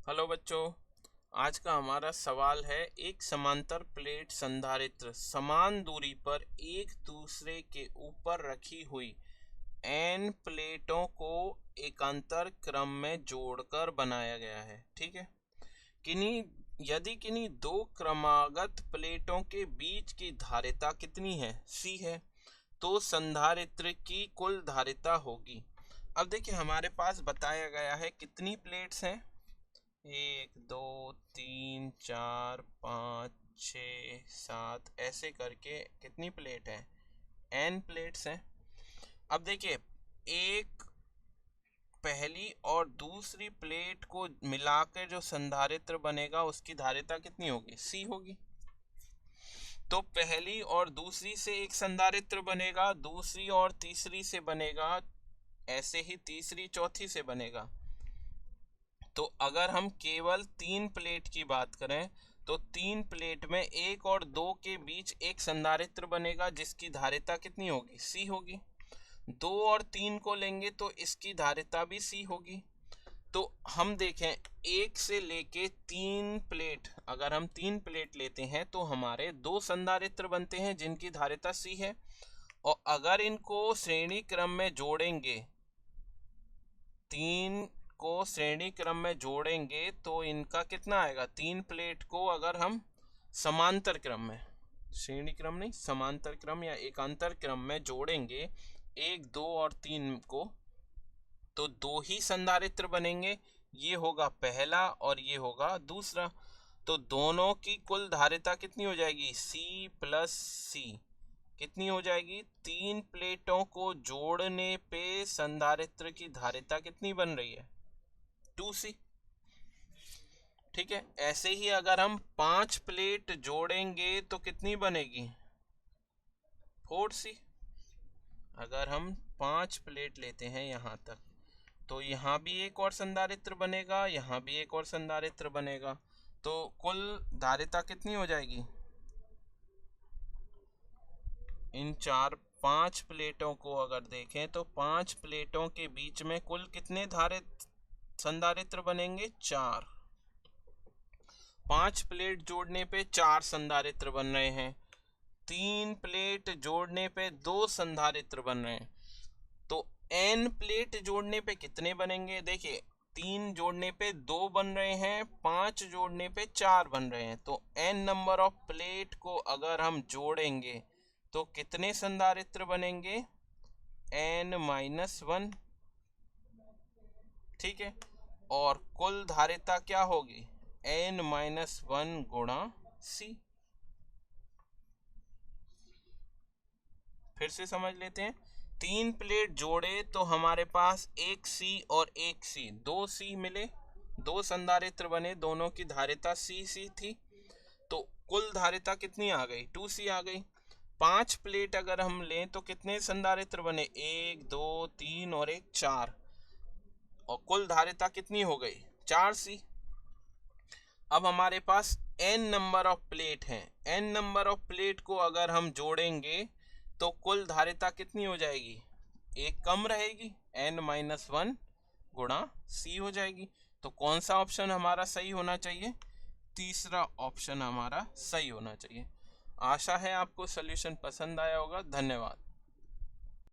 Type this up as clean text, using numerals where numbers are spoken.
Hello बच्चों, आज का हमारा सवाल है एक समांतर प्लेट संधारित्र समान दूरी पर एक दूसरे के ऊपर रखी हुई एन प्लेटों को एकांतर क्रम में जोड़कर बनाया गया है। ठीक है। किन्हीं यदि किन्हीं दो क्रमागत प्लेटों के बीच की धारिता कितनी है, सी है, तो संधारित्र की कुल धारिता होगी। अब देखिए हमारे पास बताया गया है कितनी प्लेट्स हैं, 1 2 3 4 5 6 7 ऐसे करके कितनी प्लेट है, एन प्लेट्स हैं। अब देखिए एक पहली और दूसरी प्लेट को मिलाकर जो संधारित्र बनेगा उसकी धारिता कितनी होगी, सी होगी। तो पहली और दूसरी से एक संधारित्र बनेगा, दूसरी और तीसरी से बनेगा, ऐसे ही तीसरी चौथी से बनेगा। तो अगर हम केवल 3 प्लेट की बात करें तो 3 प्लेट में 1 और 2 के बीच एक संधारित्र बनेगा जिसकी धारिता कितनी होगी, सी होगी। 2 और 3 को लेंगे तो इसकी धारिता भी सी होगी। तो हम देखें 1 से लेके 3 प्लेट, अगर हम 3 प्लेट लेते हैं तो हमारे 2 संधारित्र बनते हैं जिनकी धारिता सी है। और अगर इनको श्रेणी क्रम में जोड़ेंगे, 3 को श्रेणी क्रम में जोड़ेंगे तो इनका कितना आएगा, 3 प्लेट को अगर हम समांतर क्रम में, श्रेणी क्रम नहीं समांतर क्रम या एकांतर क्रम में जोड़ेंगे 1 2 और 3 को, तो 2 ही संधारित्र बनेंगे। ये होगा पहला और ये होगा दूसरा। तो दोनों की कुल धारिता कितनी हो जाएगी, सी प्लस सी। कितनी हो जाएगी, 3 प्लेटों को जोड़ने पे संधारित्र की धारिता कितनी बन रही है, 2C। ठीक है। ऐसे ही अगर हम 5 प्लेट जोड़ेंगे तो कितनी बनेगी, 4C। अगर हम 5 प्लेट लेते हैं यहाँ तक तो यहाँ भी एक और संधारित्र बनेगा, यहाँ भी एक और संधारित्र बनेगा। तो कुल धारिता कितनी हो जाएगी, इन 5 प्लेटों को अगर देखें तो 5 प्लेटों के बीच में कुल कितने संधारित्र बनेंगे, 4। 5 प्लेट जोड़ने पे 4 संधारित्र बन रहे हैं, 3 प्लेट जोड़ने पे 2 संधारित्र बन रहे हैं। तो n प्लेट जोड़ने पे कितने बनेंगे, देखिए 3 जोड़ने पे 2 बन रहे हैं, 5 जोड़ने पे 4 बन रहे हैं। तो n नंबर ऑफ प्लेट को अगर हम जोड़ेंगे तो कितने संधारित्र बनेंगे, n-1। ठीक है। और कुल धारिता क्या होगी, n-1 गुणा c। फिर से समझ लेते हैं, 3 प्लेट जोड़े तो हमारे पास एक C और एक C, 2C मिले, 2 संधारित्र बने, दोनों की धारिता C थी। तो कुल धारिता कितनी आ गई, 2C आ गई। 5 प्लेट अगर हम लें तो कितने संधारित्र बने, 1 2 3 और 1 4, और कुल धारिता कितनी हो गई, 4C। अब हमारे पास n नंबर ऑफ प्लेट हैं, n नंबर ऑफ प्लेट को अगर हम जोड़ेंगे तो कुल धारिता कितनी हो जाएगी, एक कम रहेगी, n-1 गुणा c हो जाएगी। तो कौन सा ऑप्शन हमारा सही होना चाहिए, तीसरा ऑप्शन हमारा सही होना चाहिए। आशा है आपको सॉल्यूशन पसंद आया होगा। धन्यवाद।